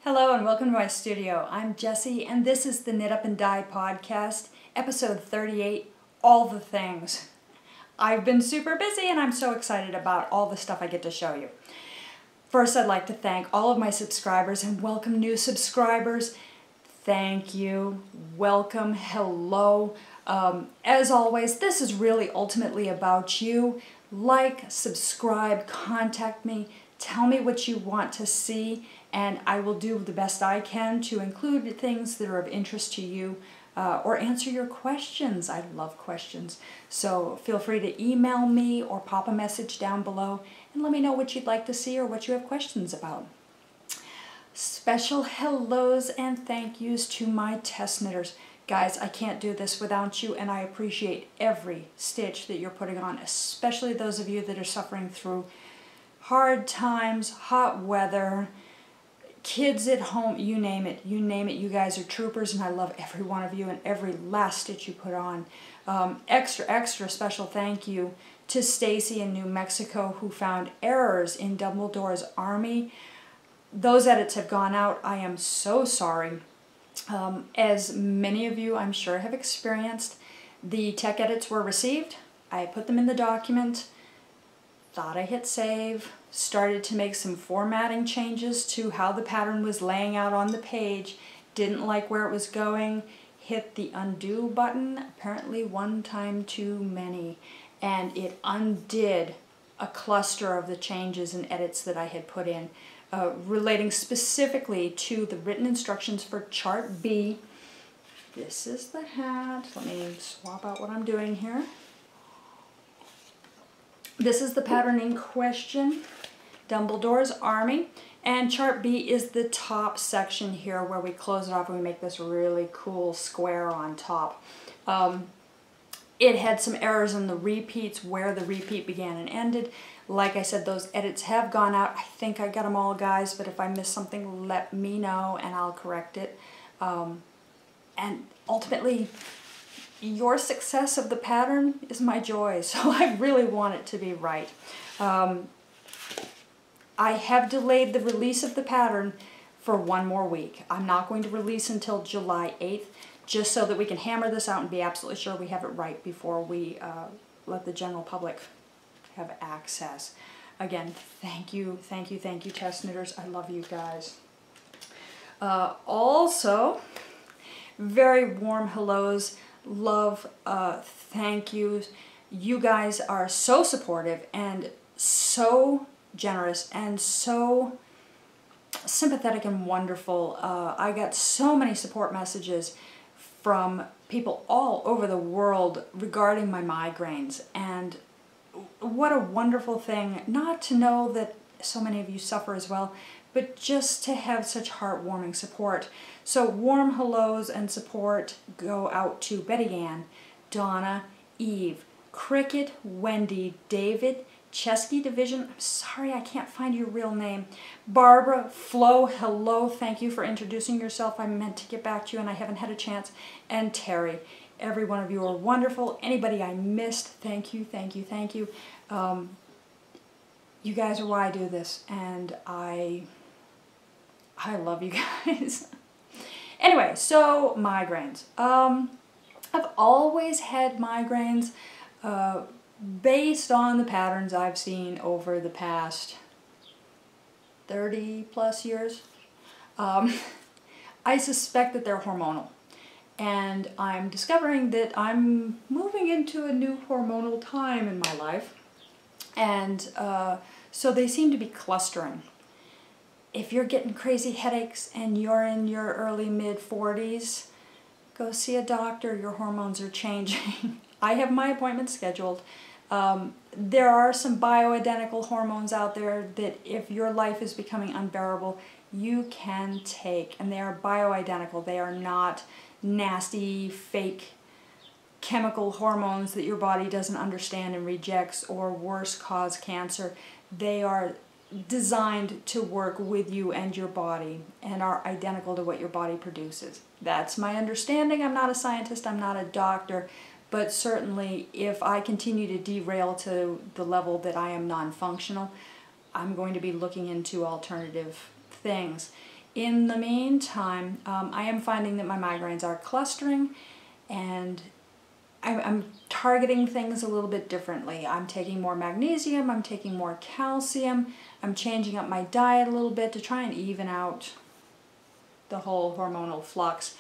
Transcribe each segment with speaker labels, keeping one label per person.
Speaker 1: Hello and welcome to my studio. I'm Jessie and this is the Knit Up and Dye podcast, episode 38, All the Things. I've been super busy and I'm so excited about all the stuff I get to show you. First, I'd like to thank all of my subscribers and welcome new subscribers. Thank you, welcome, hello. As always, this is really ultimately about you. Like, subscribe, contact me, tell me what you want to see, and I will do the best I can to include things that are of interest to you or answer your questions. I love questions. So feel free to email me or pop a message down below and let me know what you'd like to see or what you have questions about. Special hellos and thank yous to my test knitters. Guys, I can't do this without you, and I appreciate every stitch that you're putting on, especially those of you that are suffering through hard times, hot weather, kids at home, you name it, you guys are troopers, and I love every one of you and every last stitch you put on. Extra special thank you to Stacy in New Mexico who found errors in Dumbledore's army. Those edits have gone out. I am so sorry. As many of you I'm sure have experienced, the tech edits were received. I put them in the document, thought I hit save, started to make some formatting changes to how the pattern was laying out on the page, didn't like where it was going, hit the undo button, apparently one time too many, and it undid a cluster of the changes and edits that I had put in. Relating specifically to the written instructions for chart B. This is the hat. Let me swap out what I'm doing here. This is the pattern in question, Dumbledore's Army, and chart B is the top section here where we close it off and we make this really cool square on top. It had some errors in the repeats where the repeat began and ended. Like I said, those edits have gone out. I think I got them all, guys, but if I miss something, let me know and I'll correct it. And ultimately, your success of the pattern is my joy, so I really want it to be right. I have delayed the release of the pattern for one more week. I'm not going to release until July 8th, just so that we can hammer this out and be absolutely sure we have it right before we let the general public have access. Again, thank you, test knitters. I love you guys. Also, very warm hellos, love, thank yous. You guys are so supportive and so generous and so sympathetic and wonderful. I got so many support messages from people all over the world regarding my migraines, and what a wonderful thing not to know that so many of you suffer as well, but just to have such heartwarming support. So warm hellos and support go out to Betty Ann, Donna, Eve, Cricket, Wendy, David, Chesky Division, I'm sorry I can't find your real name, Barbara, Flo, hello, thank you for introducing yourself. I meant to get back to you and I haven't had a chance, and Terry. Every one of you are wonderful. Anybody I missed, thank you. You guys are why I do this, and I love you guys. Anyway, so migraines. I've always had migraines based on the patterns I've seen over the past 30 plus years. I suspect that they're hormonal. And I'm discovering that I'm moving into a new hormonal time in my life. And so they seem to be clustering. If you're getting crazy headaches and you're in your early mid-40s, go see a doctor. Your hormones are changing. I have my appointment scheduled. There are some bioidentical hormones out there that if your life is becoming unbearable, you can take. And they are bioidentical. They are not nasty, fake chemical hormones that your body doesn't understand and rejects, or worse, cause cancer. They are designed to work with you and your body and are identical to what your body produces. That's my understanding. I'm not a scientist, I'm not a doctor, but certainly if I continue to derail to the level that I am non-functional, I'm going to be looking into alternative things. In the meantime, I am finding that my migraines are clustering, and I'm targeting things a little bit differently. I'm taking more magnesium, I'm taking more calcium, I'm changing up my diet a little bit to try and even out the whole hormonal flux.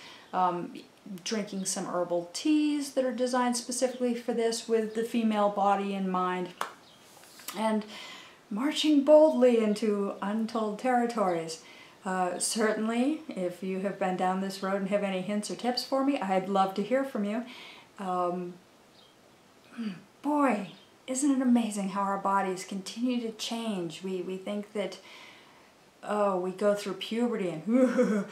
Speaker 1: Drinking some herbal teas that are designed specifically for this with the female body in mind, and marching boldly into untold territories. Certainly, if you have been down this road and have any hints or tips for me, I'd love to hear from you. Boy, isn't it amazing how our bodies continue to change. We think that, oh, we go through puberty and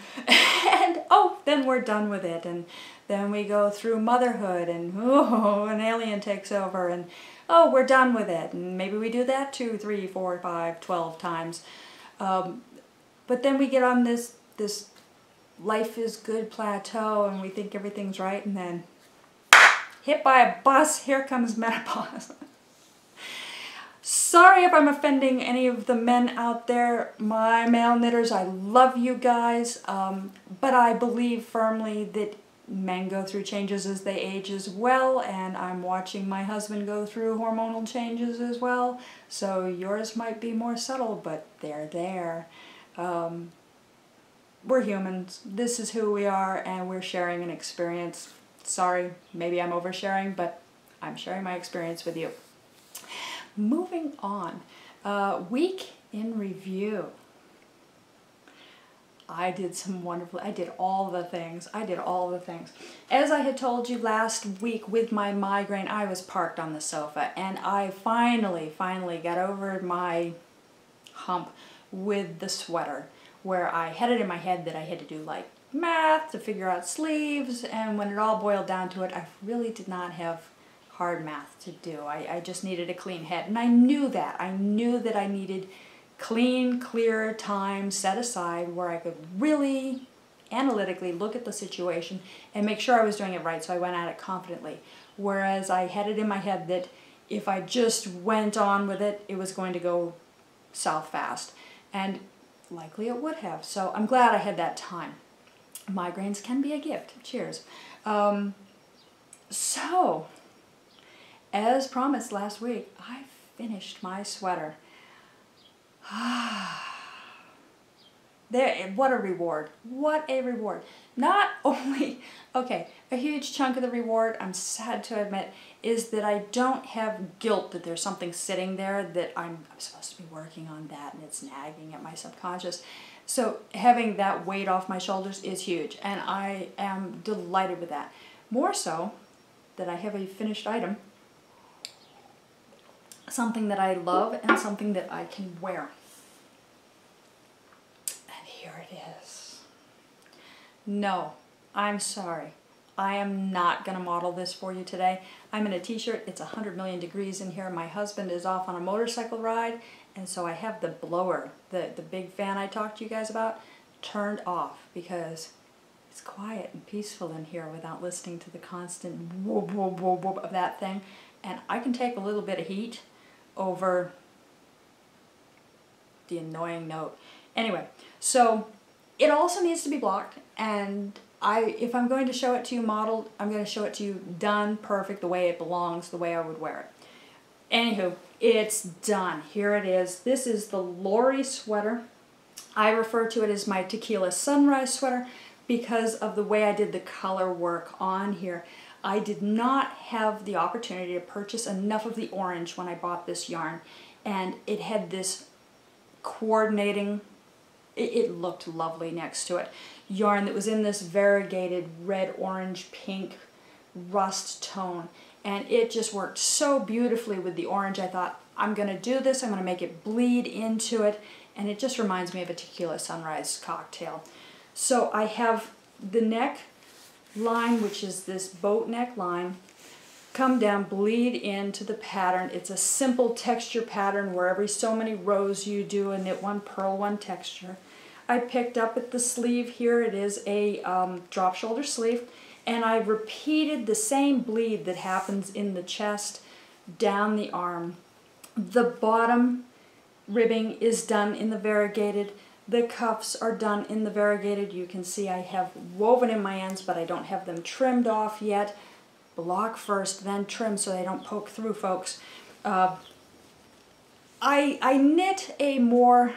Speaker 1: and oh, then we're done with it, and then we go through motherhood and oh, an alien takes over, and oh, we're done with it, and maybe we do that 2, 3, 4, 5, 12 times. But then we get on this life is good plateau, and we think everything's right, and then hit by a bus, here comes menopause. Sorry if I'm offending any of the men out there, my male knitters, I love you guys, but I believe firmly that men go through changes as they age as well, and I'm watching my husband go through hormonal changes as well, so yours might be more subtle, but they're there. We're humans, this is who we are, and we're sharing an experience. Sorry, maybe I'm oversharing, but I'm sharing my experience with you. Moving on, week in review. I did all the things. As I had told you last week with my migraine, I was parked on the sofa, and I finally got over my hump with the sweater, where I had it in my head that I had to do like math to figure out sleeves, and when it all boiled down to it, I really did not have hard math to do. I just needed a clean head, and I knew that. I knew that I needed clean, clear time set aside where I could really analytically look at the situation and make sure I was doing it right, so I went at it confidently. Whereas I had it in my head that if I just went on with it, it was going to go south fast, and likely it would have. So I'm glad I had that time. Migraines can be a gift. Cheers. So, as promised last week, I finished my sweater. What a reward. What a reward. Not only, okay, a huge chunk of the reward, I'm sad to admit, is that I don't have guilt that there's something sitting there that I'm supposed to be working on that, and it's nagging at my subconscious. So having that weight off my shoulders is huge, and I am delighted with that. More so that I have a finished item, something that I love and something that I can wear. And here it is. No, I'm sorry. I am not going to model this for you today. I'm in a t-shirt. It's 100 million degrees in here. My husband is off on a motorcycle ride, and so I have the blower, the big fan I talked to you guys about, turned off because it's quiet and peaceful in here without listening to the constant whoop, whoop, whoop, whoop of that thing. And I can take a little bit of heat over the annoying note. Anyway, so it also needs to be blocked, and if I'm going to show it to you modeled, I'm going to show it to you done, perfect, the way it belongs, the way I would wear it. Anywho, it's done. Here it is. This is the Lori sweater. I refer to it as my Tequila Sunrise sweater because of the way I did the color work on here. I did not have the opportunity to purchase enough of the orange when I bought this yarn, and it had this coordinating, it looked lovely next to it, yarn that was in this variegated red, orange, pink, rust tone, and it just worked so beautifully with the orange. I thought, I'm going to do this, I'm going to make it bleed into it, and it just reminds me of a Tequila Sunrise cocktail. So I have the neck line, which is this boat neck line, come down, bleed into the pattern. It's a simple texture pattern where every so many rows you do a knit one, purl one texture. I picked up at the sleeve here, it is a drop shoulder sleeve, and I repeated the same bleed that happens in the chest down the arm. The bottom ribbing is done in the variegated. The cuffs are done in the variegated. You can see I have woven in my ends, but I don't have them trimmed off yet. Block first, then trim so they don't poke through, folks. I knit a more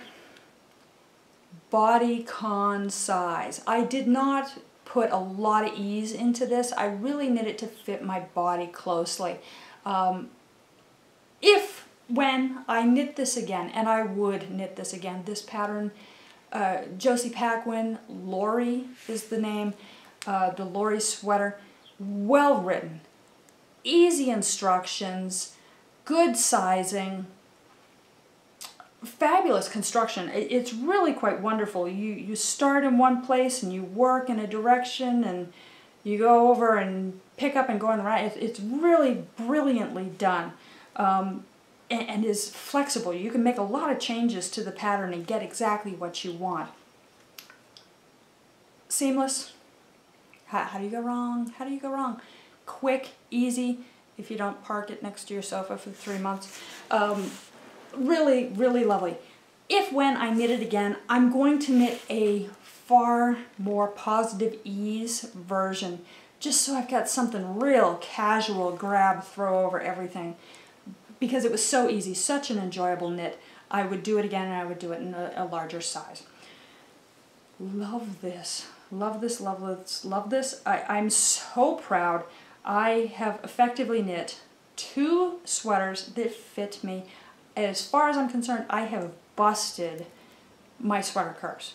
Speaker 1: bodycon size. I did not put a lot of ease into this. I really knit it to fit my body closely. When I knit this again, and I would knit this again, this pattern, Josie Paquin, Lori is the name, the Lori sweater, well written, easy instructions, good sizing, fabulous construction. It's really quite wonderful. You start in one place and you work in a direction and you go over and pick up and go on the right. It's really brilliantly done. And is flexible. You can make a lot of changes to the pattern and get exactly what you want. Seamless. How do you go wrong? How do you go wrong? Quick, easy, if you don't park it next to your sofa for 3 months. Really, really lovely. When I knit it again, I'm going to knit a far more positive ease version, just so I've got something real casual, grab, throw over everything. Because it was so easy, such an enjoyable knit. I would do it again, and I would do it in a larger size. Love this. Love this, love this, love this. I'm so proud. I have effectively knit 2 sweaters that fit me. As far as I'm concerned, I have busted my sweater curves.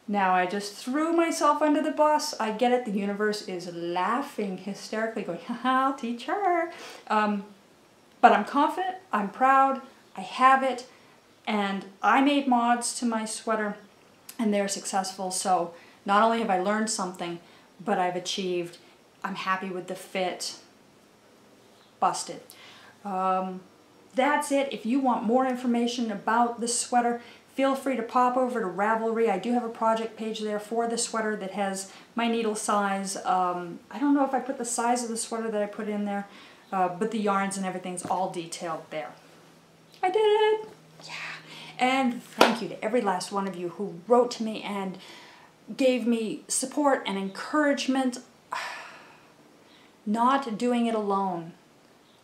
Speaker 1: Now, I just threw myself under the bus. I get it. The universe is laughing hysterically, going, haha, I'll teach her. But I'm confident, I'm proud, I have it, and I made mods to my sweater, and they're successful. So not only have I learned something, but I've achieved. I'm happy with the fit. Busted. That's it. If you want more information about this sweater, feel free to pop over to Ravelry. I do have a project page there for the sweater that has my needle size. I don't know if I put the size of the sweater that I put in there. But the yarns and everything's all detailed there. I did it! Yeah! And thank you to every last one of you who wrote to me and gave me support and encouragement. Not doing it alone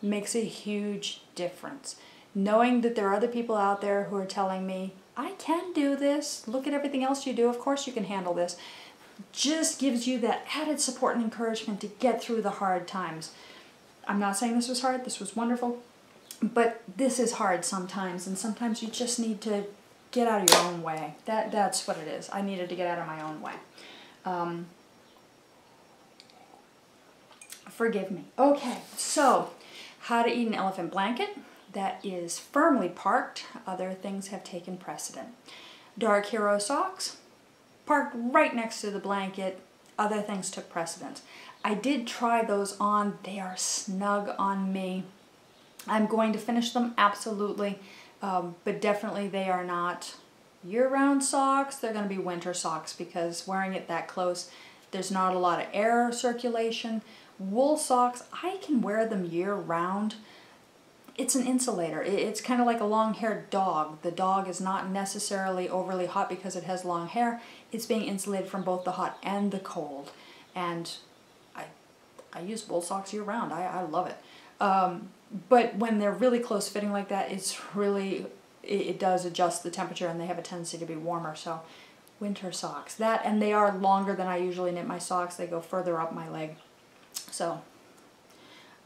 Speaker 1: makes a huge difference. Knowing that there are other people out there who are telling me, I can do this, look at everything else you do, of course you can handle this, just gives you that added support and encouragement to get through the hard times. I'm not saying this was hard, this was wonderful, but this is hard sometimes, and sometimes you just need to get out of your own way. That's what it is. I needed to get out of my own way. Forgive me. Okay, so how to eat an elephant blanket. That is firmly parked. Other things have taken precedent. Dark Hero socks, parked right next to the blanket. Other things took precedence. I did try those on. They are snug on me. I'm going to finish them, absolutely. But definitely they are not year-round socks. They're going to be winter socks because wearing it that close, there's not a lot of air circulation. Wool socks, I can wear them year-round. It's an insulator. It's kind of like a long-haired dog. The dog is not necessarily overly hot because it has long hair. It's being insulated from both the hot and the cold. And I use wool socks year-round. I love it. But when they're really close fitting like that, it does adjust the temperature and they have a tendency to be warmer. So winter socks. That, and they are longer than I usually knit my socks. They go further up my leg. So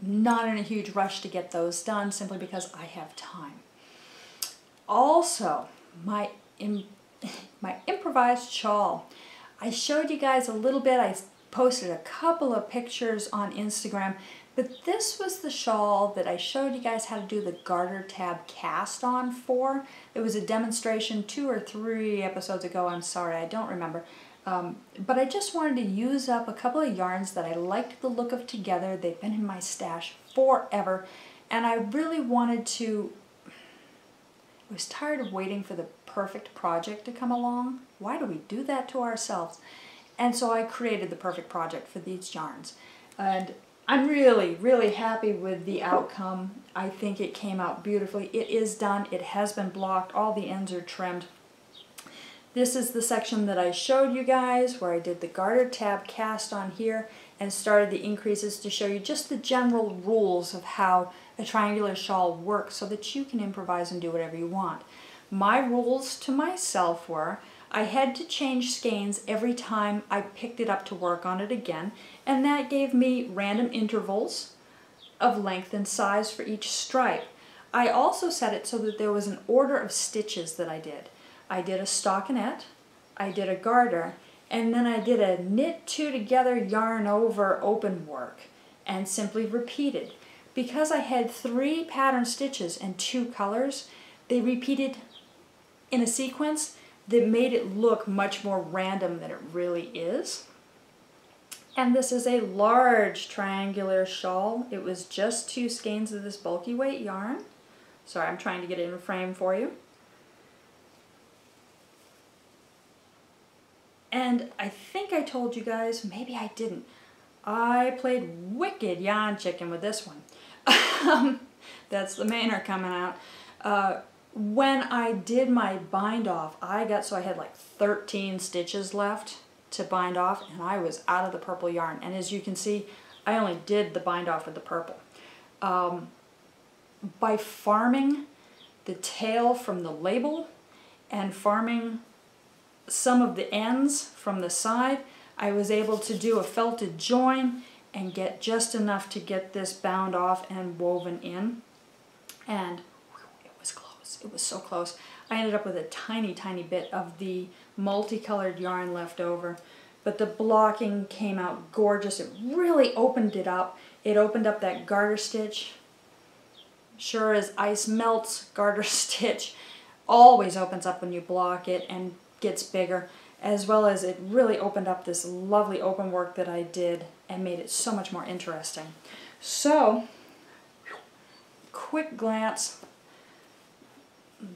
Speaker 1: not in a huge rush to get those done simply because I have time. Also, my improvised shawl. I showed you guys a little bit. I posted a couple of pictures on Instagram, but this was the shawl that I showed you guys how to do the garter tab cast on for. It was a demonstration 2 or 3 episodes ago. I'm sorry, I don't remember. But I just wanted to use up a couple of yarns that I liked the look of together. They've been in my stash forever, and I really wanted to, I was tired of waiting for the perfect project to come along. Why do we do that to ourselves? And so I created the perfect project for these yarns. And I'm really, really happy with the outcome. I think it came out beautifully. It is done. It has been blocked. All the ends are trimmed. This is the section that I showed you guys where I did the garter tab cast on here and started the increases to show you just the general rules of how a triangular shawl works so that you can improvise and do whatever you want. My rules to myself were I had to change skeins every time I picked it up to work on it again, and that gave me random intervals of length and size for each stripe. I also set it so that there was an order of stitches that I did. I did a stockinette, I did a garter, and then I did a knit two together yarn over open work and simply repeated. Because I had 3 pattern stitches and 2 colors, they repeated in a sequence that made it look much more random than it really is. And this is a large triangular shawl. It was just 2 skeins of this bulky weight yarn. Sorry, I'm trying to get it in frame for you. And I think I told you guys, maybe I didn't. I played wicked yarn chicken with this one. That's the Mainer coming out. When I did my bind off, I had like 13 stitches left to bind off, and I was out of the purple yarn. And as you can see, I only did the bind off with the purple. By farming the tail from the label and farming some of the ends from the side, I was able to do a felted join and get just enough to get this bound off and woven in. And whew, it was close. It was so close. I ended up with a tiny, tiny bit of the multicolored yarn left over, but the blocking came out gorgeous. It really opened it up. It opened up that garter stitch. Sure as ice melts, garter stitch always opens up when you block it and gets bigger, as well as it really opened up this lovely open work that I did and made it so much more interesting. So, quick glance,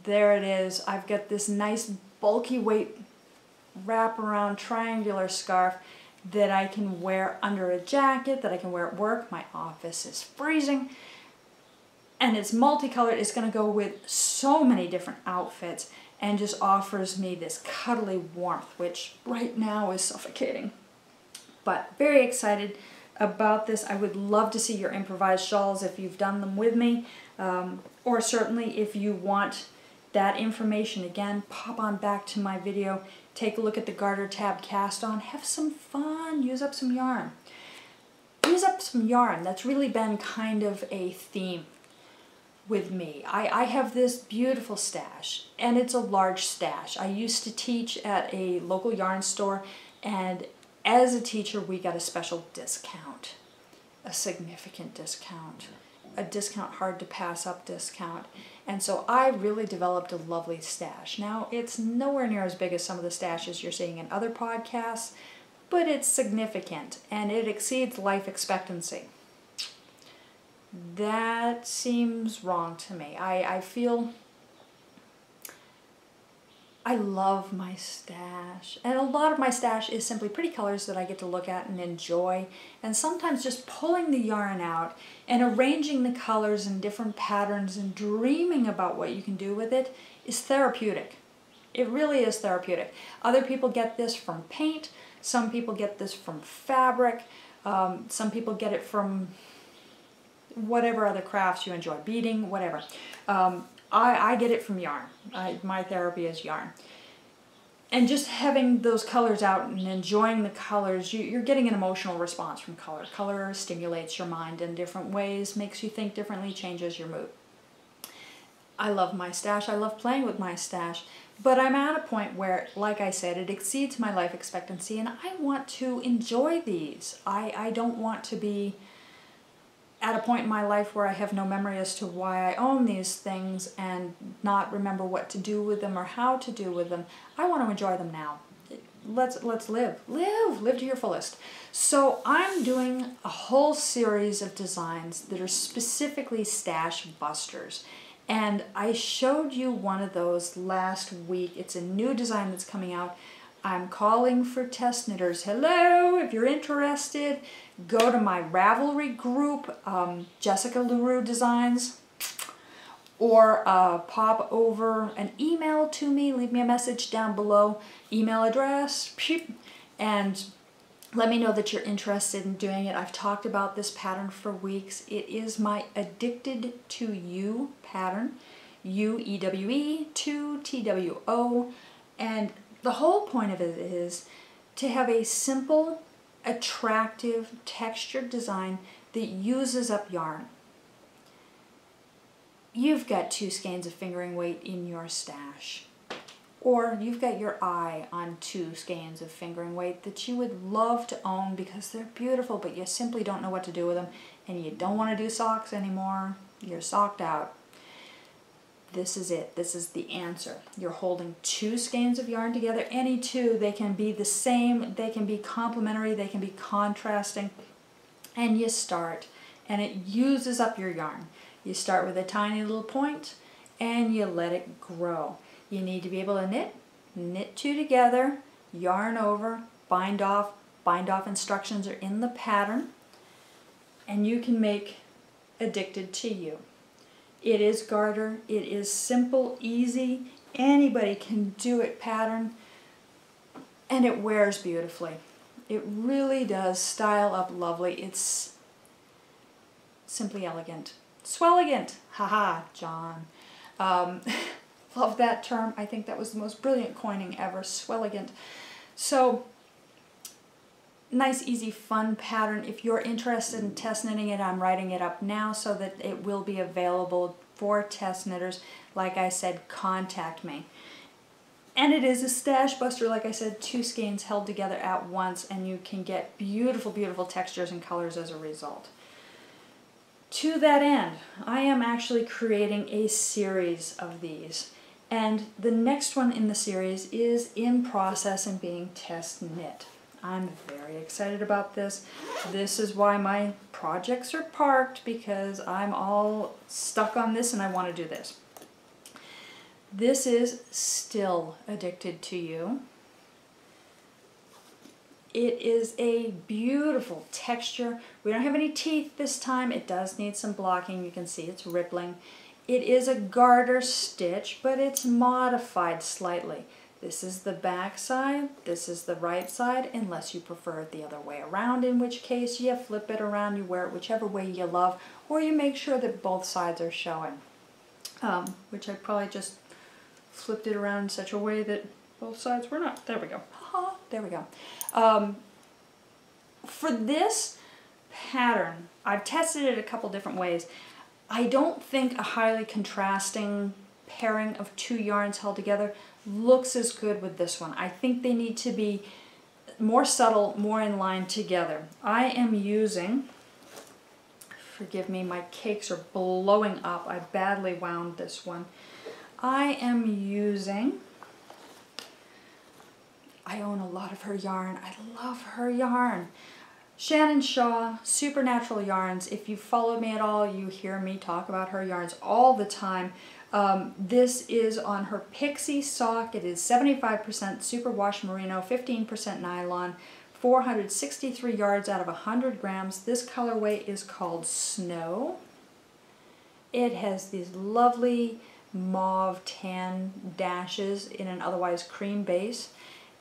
Speaker 1: there it is. I've got this nice bulky weight wraparound triangular scarf that I can wear under a jacket, that I can wear at work. My office is freezing. And it's multicolored. It's going to go with so many different outfits and just offers me this cuddly warmth, which right now is suffocating. But very excited about this. I would love to see your improvised shawls if you've done them with me, or certainly if you want that information again, pop on back to my video, take a look at the garter tab cast on, have some fun, use up some yarn. Use up some yarn. That's really been kind of a theme with me. I have this beautiful stash, and it's a large stash. I used to teach at a local yarn store, and as a teacher we got a special discount, a significant discount, a discount hard to pass up discount, and so I really developed a lovely stash. Now it's nowhere near as big as some of the stashes you're seeing in other podcasts, but it's significant and it exceeds life expectancy. That seems wrong to me. I feel I love my stash, and a lot of my stash is simply pretty colors that I get to look at and enjoy, and sometimes just pulling the yarn out and arranging the colors in different patterns and dreaming about what you can do with it is therapeutic. It really is therapeutic. Other people get this from paint, some people get this from fabric, some people get it from whatever other crafts you enjoy, beading, whatever. I get it from yarn. My therapy is yarn. And just having those colors out and enjoying the colors, you're getting an emotional response from color. Color stimulates your mind in different ways, makes you think differently, changes your mood. I love my stash. I love playing with my stash. But I'm at a point where, like I said, it exceeds my life expectancy, and I want to enjoy these. I don't want to be at a point in my life where I have no memory as to why I own these things and not remember what to do with them or how to do with them. I want to enjoy them now. Let's live to your fullest. So I'm doing a whole series of designs that are specifically stash busters. And I showed you one of those last week. It's a new design that's coming out. I'm calling for test knitters. Hello, if you're interested, go to my Ravelry group, Jessica LaRue Designs, or pop over an email to me, leave me a message down below, email address, and let me know that you're interested in doing it. I've talked about this pattern for weeks. It is my Addicted to You pattern, U-E-W-E, to T-W-O, and the whole point of it is to have a simple, attractive, textured design that uses up yarn. You've got 2 skeins of fingering weight in your stash. Or you've got your eye on 2 skeins of fingering weight that you would love to own because they're beautiful, but you simply don't know what to do with them, and you don't want to do socks anymore. You're socked out. This is it. This is the answer. You're holding 2 skeins of yarn together. Any 2, they can be the same, they can be complementary, they can be contrasting, and you start, and it uses up your yarn. You start with a tiny little point, and you let it grow. You need to be able to knit 2 together, yarn over, bind off. Bind off instructions are in the pattern, and you can make Addicted to You. It is garter, it is simple, easy, anybody can do it pattern, and it wears beautifully. It really does style up lovely. It's simply elegant. Swelligant, haha, John. Love that term. I think that was the most brilliant coining ever, swelligant. So, nice, easy, fun pattern. If you're interested in test knitting it, I'm writing it up now so that it will be available for test knitters. Like I said, contact me. And it is a stash buster, like I said, 2 skeins held together at once, and you can get beautiful, beautiful textures and colors as a result. To that end, I am actually creating a series of these. And the next one in the series is in process and being test knit. I'm very excited about this. This is why my projects are parked, because I'm all stuck on this and I want to do this. This is still Addicted to You. It is a beautiful texture. We don't have any teeth this time. It does need some blocking. You can see it's rippling. It is a garter stitch, but it's modified slightly. This is the back side, this is the right side, unless you prefer it the other way around, in which case you flip it around, you wear it whichever way you love, or you make sure that both sides are showing. Which I probably just flipped it around in such a way that both sides were not. There we go. There we go. For this pattern, I've tested it a couple different ways. I don't think a highly contrasting pairing of 2 yarns held together looks as good with this one. I think they need to be more subtle, more in line together. I am using, forgive me, my cakes are blowing up. I badly wound this one. I am using, I own a lot of her yarn. I love her yarn. Shannon Shaw, Supernatural Yarns. If you follow me at all, you hear me talk about her yarns all the time. This is on her Pixie sock. It is 75% superwash merino, 15% nylon, 463 yards out of 100 grams. This colorway is called Snow. It has these lovely mauve tan dashes in an otherwise cream base.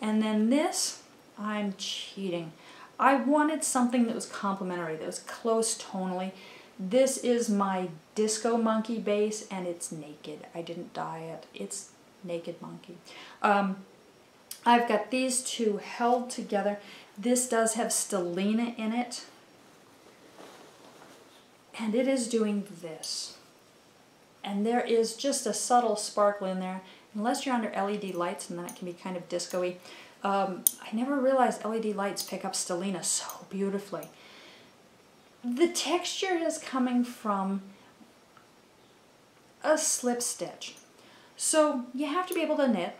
Speaker 1: And then this, I'm cheating. I wanted something that was complementary, that was close tonally. This is my Disco Monkey base, and it's naked. I didn't dye it. It's Naked Monkey. I've got these 2 held together. This does have stellina in it, and it is doing this. And there is just a subtle sparkle in there, unless you're under LED lights, and then it can be kind of disco-y. I never realized LED lights pick up stellina so beautifully. The texture is coming from a slip stitch. So you have to be able to knit.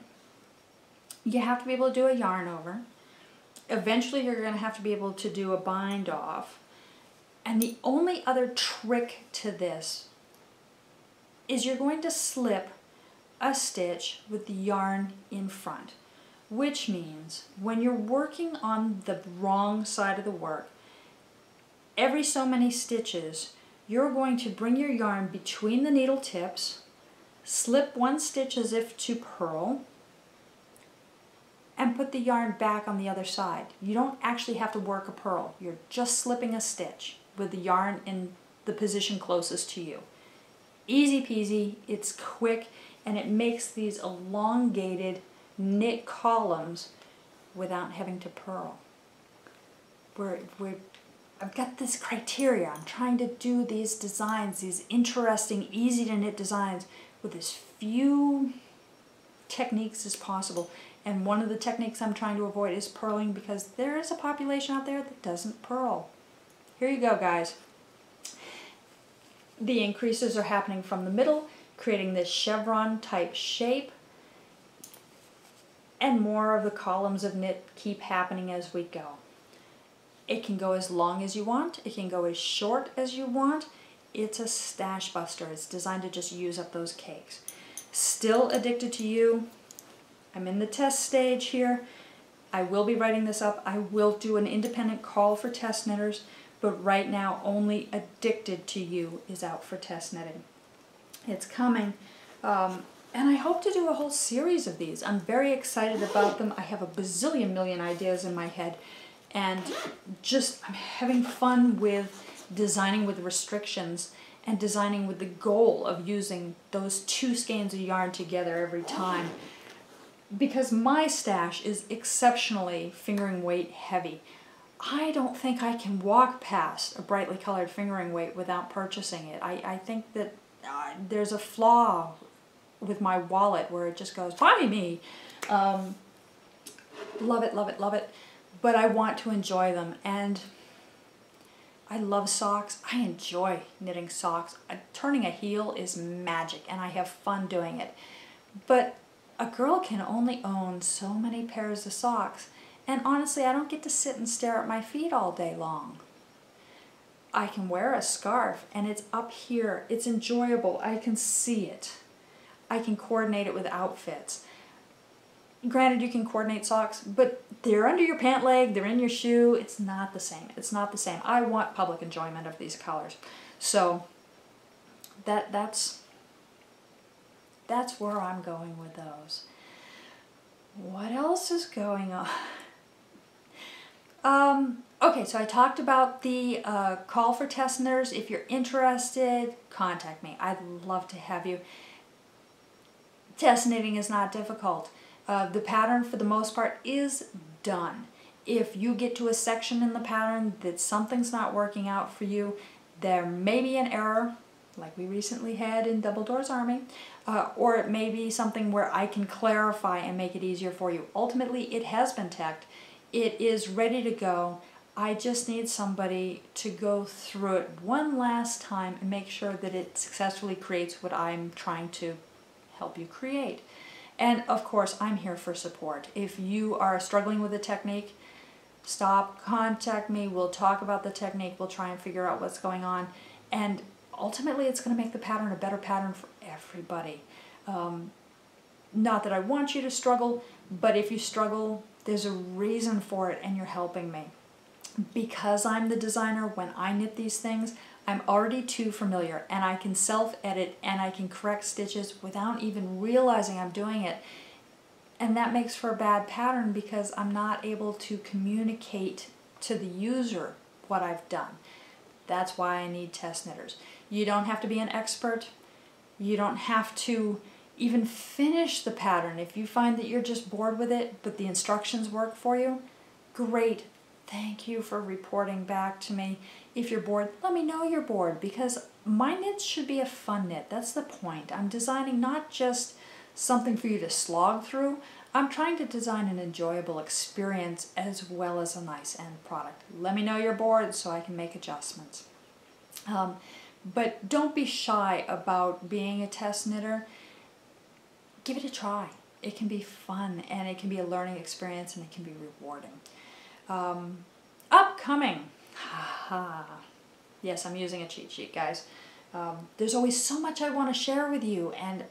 Speaker 1: You have to be able to do a yarn over. Eventually you're going to have to be able to do a bind off. And the only other trick to this is you're going to slip a stitch with the yarn in front. Which means when you're working on the wrong side of the work, every so many stitches, you're going to bring your yarn between the needle tips, slip one stitch as if to purl, and put the yarn back on the other side. You don't actually have to work a purl. You're just slipping a stitch with the yarn in the position closest to you. Easy peasy, it's quick, and it makes these elongated knit columns without having to purl. I've got this criteria. I'm trying to do these designs, these interesting, easy to knit designs with as few techniques as possible. And one of the techniques I'm trying to avoid is purling, because there is a population out there that doesn't purl. Here you go, guys. The increases are happening from the middle, creating this chevron type shape. And more of the columns of knit keep happening as we go. It can go as long as you want. It can go as short as you want. It's a stash buster. It's designed to just use up those cakes. Still addicted to you. I'm in the test stage here. I will be writing this up. I will do an independent call for test knitters, but right now only Addicted to You is out for test knitting. It's coming. And I hope to do a whole series of these. I'm very excited about them. I have a bazillion million ideas in my head. And I'm having fun with designing with restrictions and designing with the goal of using those two skeins of yarn together every time. Because my stash is exceptionally fingering weight heavy. I don't think I can walk past a brightly colored fingering weight without purchasing it. I think that there's a flaw with my wallet where it just goes, buy me! Love it, love it, love it. But I want to enjoy them, and I love socks. I enjoy knitting socks. Turning a heel is magic, and I have fun doing it. But a girl can only own so many pairs of socks, and honestly, I don't get to sit and stare at my feet all day long. I can wear a scarf, and it's up here. It's enjoyable. I can see it. I can coordinate it with outfits. Granted, you can coordinate socks, but they're under your pant leg, they're in your shoe. It's not the same. It's not the same. I want public enjoyment of these colors. So that's where I'm going with those. What else is going on? Okay, so I talked about the call for test knitters. If you're interested, contact me. I'd love to have you. Test knitting is not difficult. The pattern, for the most part, is done. If you get to a section in the pattern that something's not working out for you, there may be an error, like we recently had in Double Doors Army, or it may be something where I can clarify and make it easier for you. Ultimately, it has been tacked. It is ready to go. I just need somebody to go through it one last time and make sure that it successfully creates what I'm trying to help you create. And of course, I'm here for support. If you are struggling with a technique, stop, contact me, we'll talk about the technique, we'll try and figure out what's going on. And ultimately, it's going to make the pattern a better pattern for everybody. Not that I want you to struggle, but if you struggle, there's a reason for it and you're helping me. Because I'm the designer, when I knit these things, I'm already too familiar, and I can self-edit and I can correct stitches without even realizing I'm doing it. And that makes for a bad pattern because I'm not able to communicate to the user what I've done. That's why I need test knitters. You don't have to be an expert. You don't have to even finish the pattern. If you find that you're just bored with it, but the instructions work for you, great. Thank you for reporting back to me. If you're bored, let me know you're bored, because my knits should be a fun knit. That's the point. I'm designing not just something for you to slog through. I'm trying to design an enjoyable experience as well as a nice end product. Let me know you're bored so I can make adjustments. But don't be shy about being a test knitter. Give it a try. It can be fun, and it can be a learning experience, and it can be rewarding. Upcoming. Yes, I'm using a cheat sheet, guys. There's always so much I want to share with you, and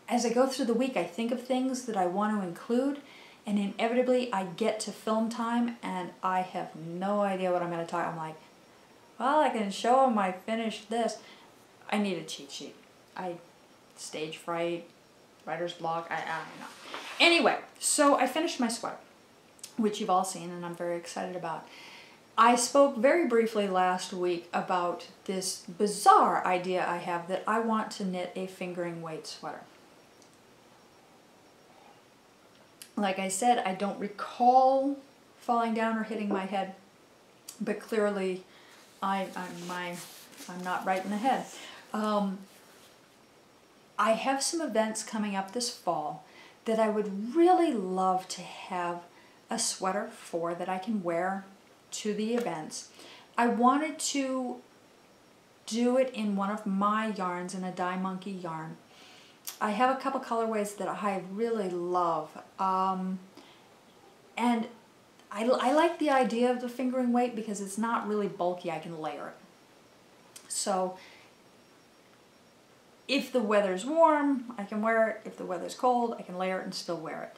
Speaker 1: as I go through the week, I think of things that I want to include, and inevitably I get to film time, and I have no idea what I'm going to talk. I'm like, well, I can show them I finished this. I need a cheat sheet. stage fright, writer's block, I don't know. Anyway, so I finished my sweater, which you've all seen and I'm very excited about. I spoke very briefly last week about this bizarre idea I have that I want to knit a fingering weight sweater. Like I said, I don't recall falling down or hitting my head, but clearly I'm not right in the head. I have some events coming up this fall that I would really love to have a sweater for that I can wear to the events. I wanted to do it in one of my yarns, in a Dye Monkey yarn. I have a couple colorways that I really love, and I like the idea of the fingering weight because it's not really bulky. I can layer it. So if the weather's warm, I can wear it. If the weather's cold, I can layer it and still wear it.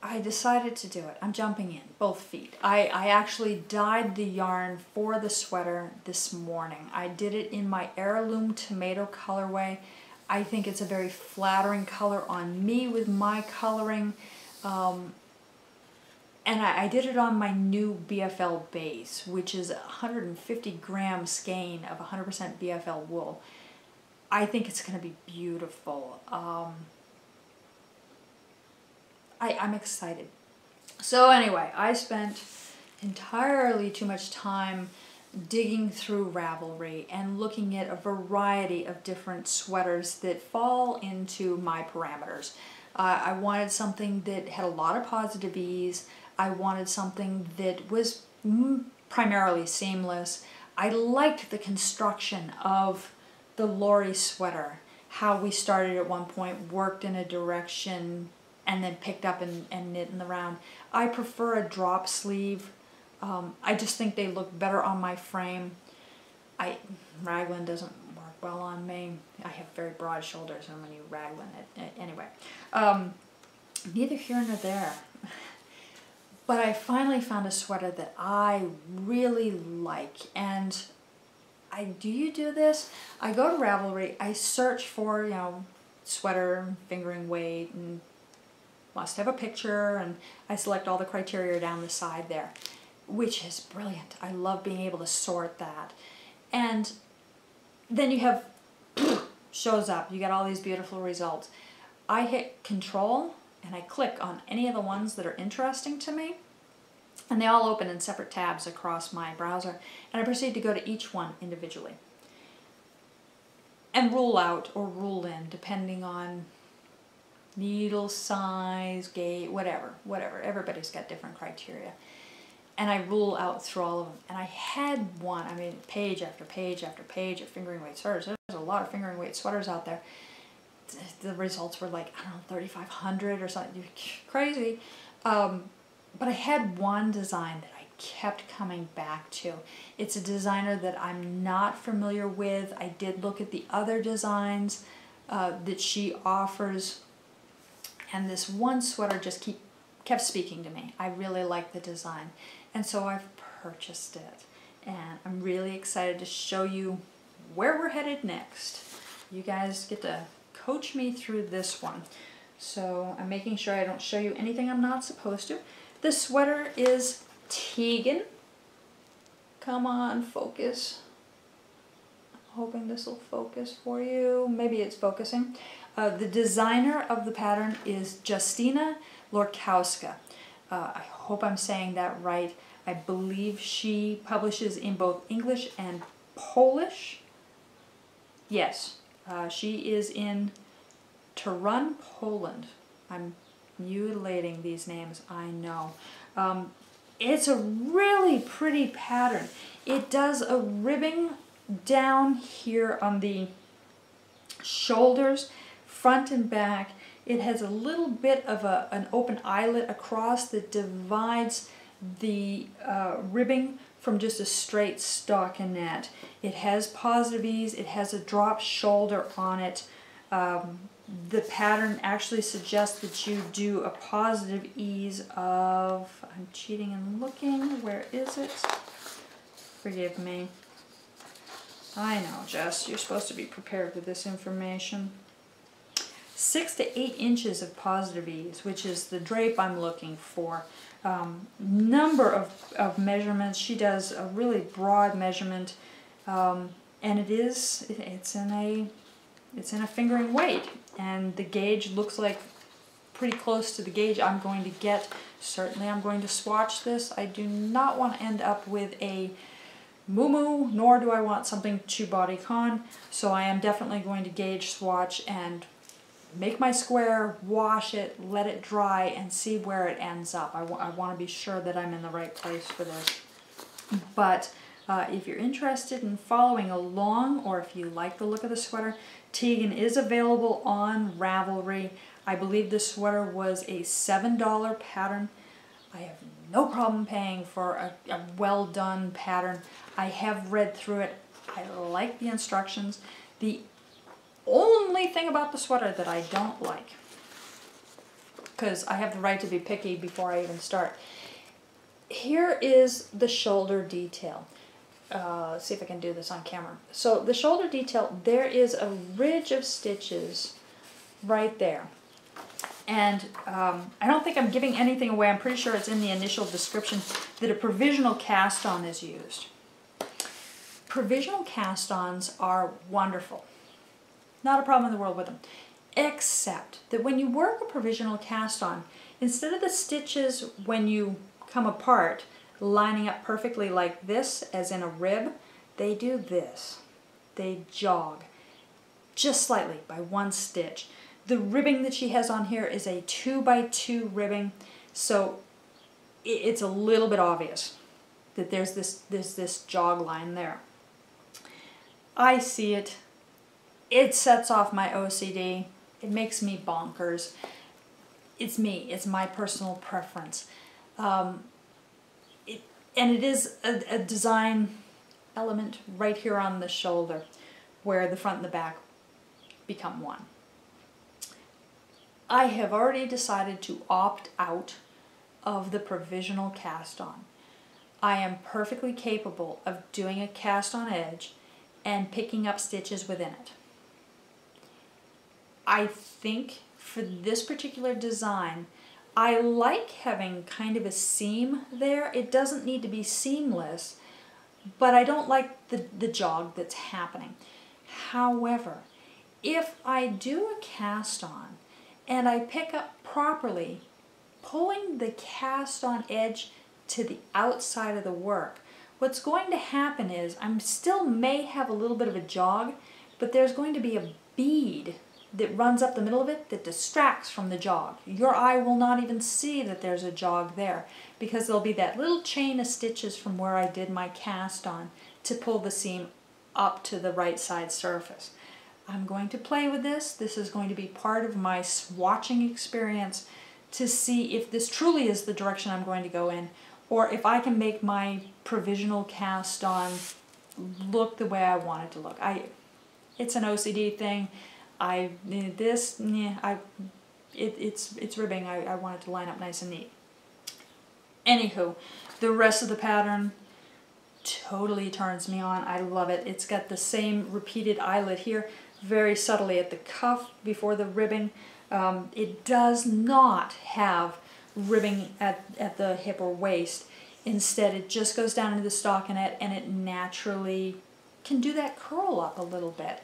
Speaker 1: I decided to do it. I'm jumping in, both feet. I actually dyed the yarn for the sweater this morning. I did it in my Heirloom Tomato colorway. I think it's a very flattering color on me with my coloring. And I did it on my new BFL base, which is 150 gram skein of 100% BFL wool. I think it's going to be beautiful. I'm excited. So anyway, I spent entirely too much time digging through Ravelry and looking at a variety of different sweaters that fall into my parameters. I wanted something that had a lot of positive ease. I wanted something that was primarily seamless. I liked the construction of the Lori sweater, how we started at one point, worked in a direction, and then picked up and knit in the round. I prefer a drop sleeve. I just think they look better on my frame. Raglan doesn't work well on me. I have very broad shoulders and when you raglan it. Anyway, neither here nor there. But I finally found a sweater that I really like. And do you do this? I go to Ravelry, I search for, you know, sweater, fingering weight, and must have a picture, and I select all the criteria down the side there, which is brilliant. I love being able to sort that. And then you have, shows up, you get all these beautiful results. I hit Control and I click on any of the ones that are interesting to me, and they all open in separate tabs across my browser, and I proceed to go to each one individually and rule out or rule in depending on needle size, gauge, whatever. Everybody's got different criteria. And I rule out through all of them. And I had one, I mean, page after page after page of fingering weight sweaters. There's a lot of fingering weight sweaters out there. The results were like, I don't know, 3,500 or something. Crazy. But I had one design that I kept coming back to. It's a designer that I'm not familiar with. I did look at the other designs that she offers. And this one sweater just kept speaking to me. I really like the design. And so I've purchased it. And I'm really excited to show you where we're headed next. You guys get to coach me through this one. So I'm making sure I don't show you anything I'm not supposed to. This sweater is Tegan. Come on, focus. I'm hoping this will focus for you. Maybe it's focusing. The designer of the pattern is Justina Lorkowska. I hope I'm saying that right. I believe she publishes in both English and Polish. Yes, she is in Torun, Poland. I'm mutilating these names, I know. It's a really pretty pattern. It does a ribbing down here on the shoulders, front and back. It has a little bit of an open eyelet across that divides the ribbing from just a straight stockinette. It has positive ease. It has a drop shoulder on it. The pattern actually suggests that you do a positive ease of, I'm cheating and looking, where is it? Forgive me. I know, Jess, you're supposed to be prepared with this information. 6 to 8 inches of positive ease, which is the drape I'm looking for. Number of measurements. She does a really broad measurement, and it's in a fingering weight, and the gauge looks like pretty close to the gauge I'm going to get. Certainly I'm going to swatch this. I do not want to end up with a moo-moo, nor do I want something too bodycon, so I am definitely going to gauge, swatch, and make my square, wash it, let it dry, and see where it ends up. I want to be sure that I'm in the right place for this. But if you're interested in following along, or if you like the look of the sweater, Tegan is available on Ravelry. I believe this sweater was a $7 pattern. I have no problem paying for a well-done pattern. I have read through it. I like the instructions. The only thing about the sweater that I don't like, because I have the right to be picky before I even start, here is the shoulder detail. Let's see if I can do this on camera. So the shoulder detail, there is a ridge of stitches right there. And I don't think I'm giving anything away. I'm pretty sure it's in the initial description that a provisional cast-on is used. Provisional cast-ons are wonderful. Not a problem in the world with them. Except that when you work a provisional cast-on, instead of the stitches when you come apart lining up perfectly like this, as in a rib, they do this. They jog just slightly by one stitch. The ribbing that she has on here is a 2x2 ribbing, so it's a little bit obvious that there's this jog line there. I see it. It sets off my OCD. It makes me bonkers. It's me. It's my personal preference. And it is a design element right here on the shoulder where the front and the back become one. I have already decided to opt out of the provisional cast-on. I am perfectly capable of doing a cast-on edge and picking up stitches within it. I think for this particular design, I like having kind of a seam there. It doesn't need to be seamless, but I don't like the jog that's happening. However, if I do a cast-on and I pick up properly, pulling the cast-on edge to the outside of the work, what's going to happen is I still may have a little bit of a jog, but there's going to be a bead that runs up the middle of it that distracts from the jog. Your eye will not even see that there's a jog there because there'll be that little chain of stitches from where I did my cast-on to pull the seam up to the right side surface. I'm going to play with this. This is going to be part of my swatching experience to see if this truly is the direction I'm going to go in, or if I can make my provisional cast-on look the way I want it to look. It's an OCD thing. It's ribbing. I want it to line up nice and neat. Anywho, the rest of the pattern totally turns me on. I love it. It's got the same repeated eyelet here, very subtly at the cuff before the ribbing. It does not have ribbing at the hip or waist. Instead, it just goes down into the stockinette, and it naturally can do that curl up a little bit.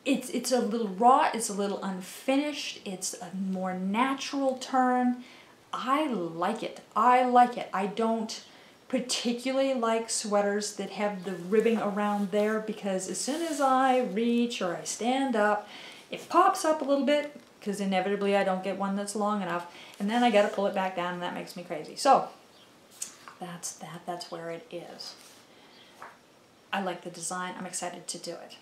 Speaker 1: It's a little raw, it's a little unfinished, it's a more natural turn. I like it. I like it. I don't particularly like sweaters that have the ribbing around there because as soon as I reach or I stand up, it pops up a little bit because inevitably I don't get one that's long enough, and then I gotta pull it back down, and that makes me crazy. So that's that. That's where it is. I like the design. I'm excited to do it.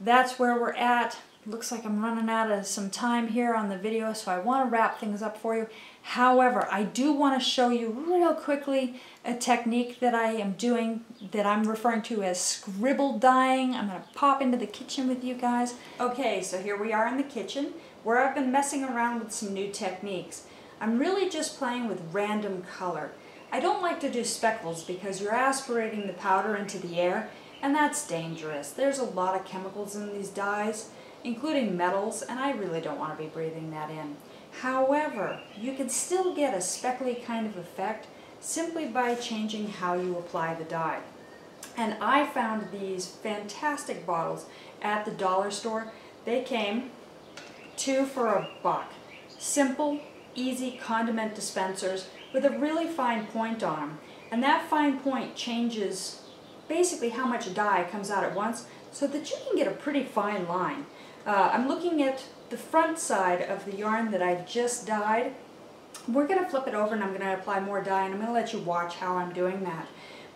Speaker 1: That's where we're at. Looks like I'm running out of some time here on the video, so I want to wrap things up for you. However, I do want to show you real quickly a technique that I am doing that I'm referring to as scribble dyeing. I'm going to pop into the kitchen with you guys. Okay, so here we are in the kitchen where I've been messing around with some new techniques. I'm really just playing with random color. I don't like to do speckles because you're aspirating the powder into the air, and that's dangerous. There's a lot of chemicals in these dyes, including metals, and I really don't want to be breathing that in. However, you can still get a speckly kind of effect simply by changing how you apply the dye. And I found these fantastic bottles at the dollar store. They came 2 for $1. Simple, easy condiment dispensers with a really fine point on them. And that fine point changes basically how much dye comes out at once so that you can get a pretty fine line. I'm looking at the front side of the yarn that I just dyed. We're going to flip it over and I'm going to apply more dye, and I'm going to let you watch how I'm doing that.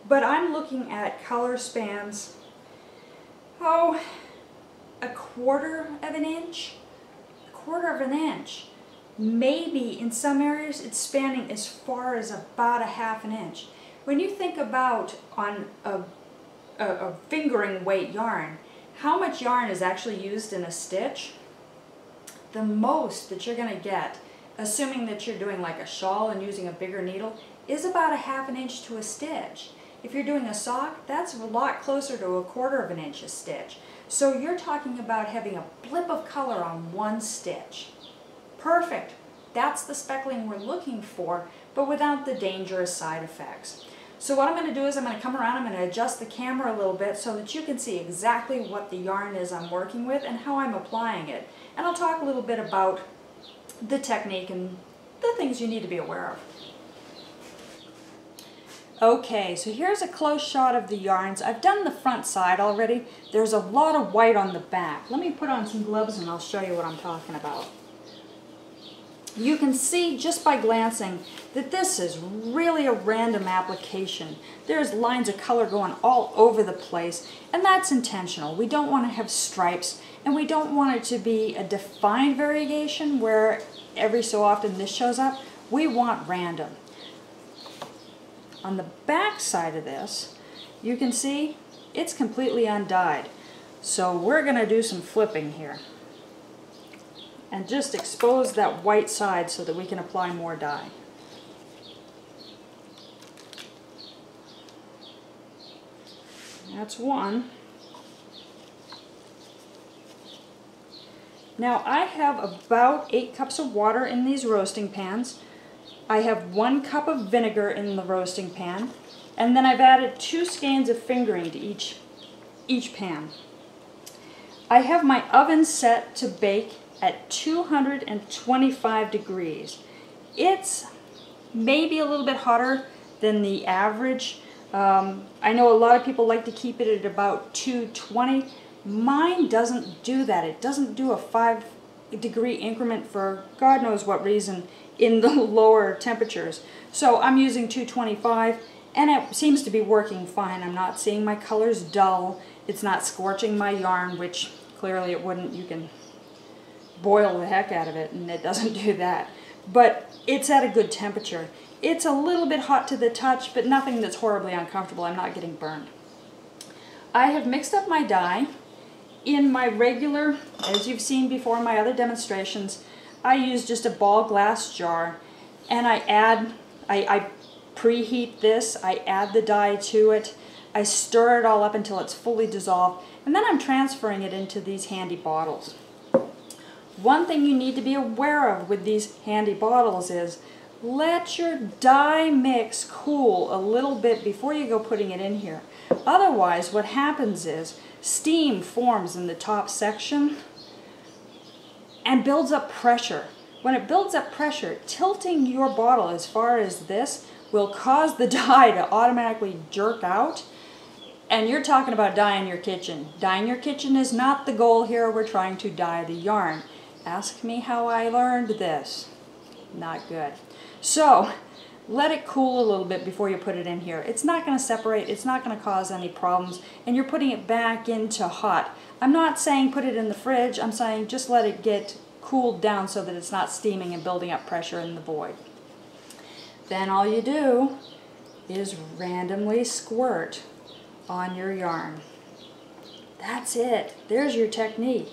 Speaker 1: But I'm looking at color spans, a 1/4 of an inch, Maybe in some areas it's spanning as far as about 1/2 inch. When you think about on a fingering weight yarn, how much yarn is actually used in a stitch? The most that you're going to get, assuming that you're doing like a shawl and using a bigger needle, is about 1/2 inch to a stitch. If you're doing a sock, that's a lot closer to 1/4 of an inch a stitch. So you're talking about having a blip of color on one stitch. Perfect. That's the speckling we're looking for, but without the dangerous side effects. So what I'm going to do is I'm going to come around, I'm going to adjust the camera a little bit so that you can see exactly what the yarn is I'm working with and how I'm applying it. And I'll talk a little bit about the technique and the things you need to be aware of. Okay, so here's a close shot of the yarns. I've done the front side already. There's a lot of white on the back. Let me put on some gloves and I'll show you what I'm talking about. You can see just by glancing that this is really a random application. There's lines of color going all over the place, and that's intentional. We don't want to have stripes, and we don't want it to be a defined variation where every so often this shows up. We want random. On the back side of this, you can see it's completely undyed. So we're going to do some flipping here and just expose that white side so that we can apply more dye. That's one. Now I have about 8 cups of water in these roasting pans. I have 1 cup of vinegar in the roasting pan, and then I've added 2 skeins of fingering to each pan. I have my oven set to bake at 225 degrees. It's maybe a little bit hotter than the average. I know a lot of people like to keep it at about 220. Mine doesn't do that. It doesn't do a 5-degree increment for God knows what reason in the lower temperatures. So I'm using 225 and it seems to be working fine. I'm not seeing my colors dull. It's not scorching my yarn, which clearly it wouldn't. You can boil the heck out of it and it doesn't do that. But it's at a good temperature. It's a little bit hot to the touch, but nothing that's horribly uncomfortable. I'm not getting burned. I have mixed up my dye. In my regular, as you've seen before in my other demonstrations, I use just a ball glass jar and I preheat this, I add the dye to it, I stir it all up until it's fully dissolved, and then I'm transferring it into these handy bottles. One thing you need to be aware of with these handy bottles is let your dye mix cool a little bit before you go putting it in here. Otherwise, what happens is steam forms in the top section and builds up pressure. When it builds up pressure, tilting your bottle as far as this will cause the dye to automatically jerk out. And you're talking about dye in your kitchen. Dye in your kitchen is not the goal here. We're trying to dye the yarn. Ask me how I learned this. Not good. So, let it cool a little bit before you put it in here. It's not going to separate, it's not going to cause any problems, and you're putting it back into hot. I'm not saying put it in the fridge, I'm saying just let it get cooled down so that it's not steaming and building up pressure in the void. Then all you do is randomly squirt on your yarn. That's it. There's your technique.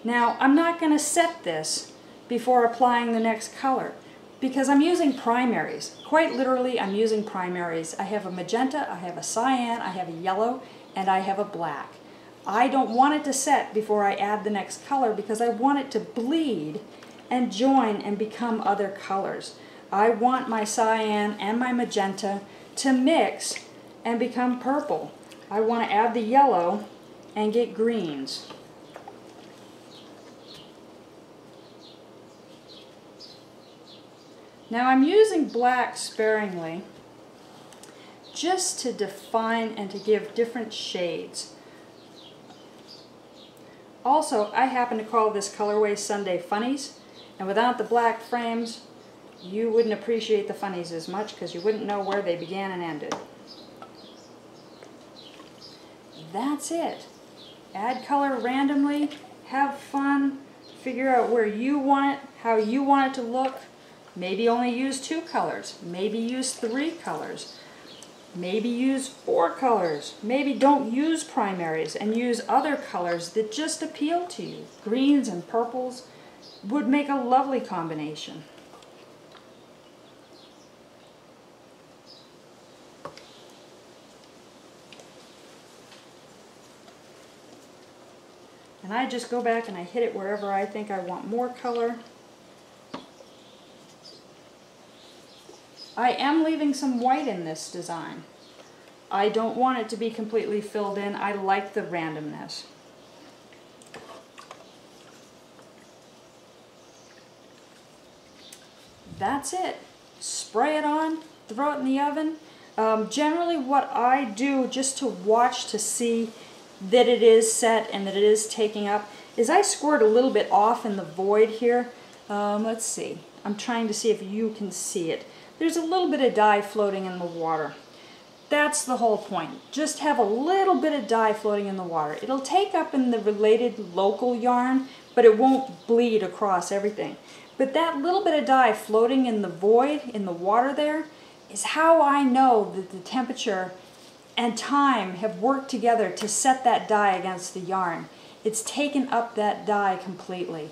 Speaker 1: Now, I'm not going to set this before applying the next color. because I'm using primaries. Quite literally, I'm using primaries. I have a magenta, I have a cyan, I have a yellow, and I have a black. I don't want it to set before I add the next color because I want it to bleed and join and become other colors. I want my cyan and my magenta to mix and become purple. I want to add the yellow and get greens. Now I'm using black sparingly just to define and to give different shades. Also, I happen to call this colorway Sunday Funnies, and without the black frames, you wouldn't appreciate the funnies as much because you wouldn't know where they began and ended. That's it. Add color randomly, have fun, figure out where you want it, how you want it to look. Maybe only use 2 colors, maybe use 3 colors. Maybe use 4 colors. Maybe don't use primaries and use other colors that just appeal to you. Greens and purples would make a lovely combination. And I just go back and I hit it wherever I think I want more color. I am leaving some white in this design. I don't want it to be completely filled in. I like the randomness. That's it. Spray it on, throw it in the oven. Generally what I do just to watch to see that it is set and that it is taking up is I squirt a little bit off in the void here. Let's see. I'm trying to see if you can see it. There's a little bit of dye floating in the water. That's the whole point. Just have a little bit of dye floating in the water. It'll take up in the related local yarn, but it won't bleed across everything. But that little bit of dye floating in the void, in the water there, is how I know that the temperature and time have worked together to set that dye against the yarn. It's taken up that dye completely.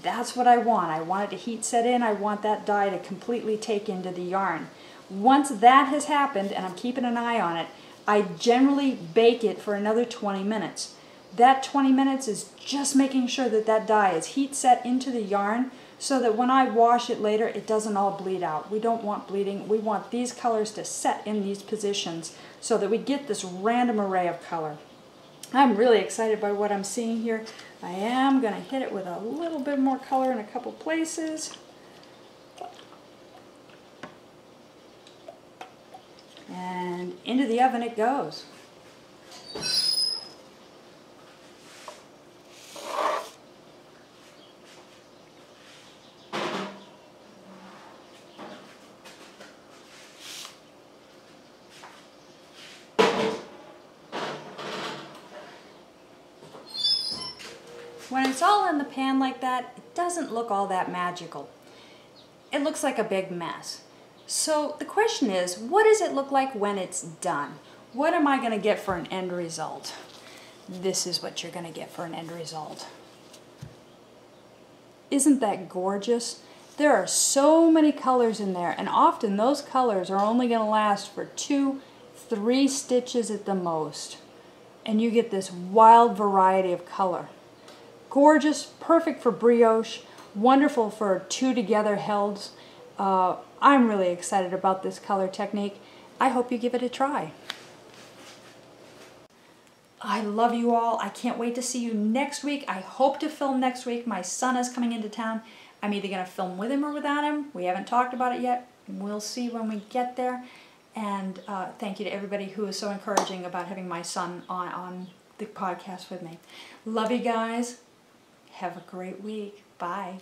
Speaker 1: That's what I want. I want it to heat set in. I want that dye to completely take into the yarn. Once that has happened, and I'm keeping an eye on it, I generally bake it for another 20 minutes. That 20 minutes is just making sure that that dye is heat set into the yarn so that when I wash it later, it doesn't all bleed out. We don't want bleeding. We want these colors to set in these positions so that we get this random array of color. I'm really excited by what I'm seeing here. I am going to hit it with a little bit more color in a couple places. And into the oven it goes. When it's all in the pan like that, it doesn't look all that magical. It looks like a big mess. So the question is, what does it look like when it's done? What am I going to get for an end result? This is what you're going to get for an end result. Isn't that gorgeous? There are so many colors in there, and often those colors are only going to last for 2-3 stitches at the most. And you get this wild variety of color. Gorgeous, perfect for brioche, wonderful for 2 together held. I'm really excited about this color technique. I hope you give it a try. I love you all. I can't wait to see you next week. I hope to film next week. My son is coming into town. I'm either going to film with him or without him. We haven't talked about it yet. We'll see when we get there. And thank you to everybody who is so encouraging about having my son on the podcast with me. Love you guys. Have a great week. Bye.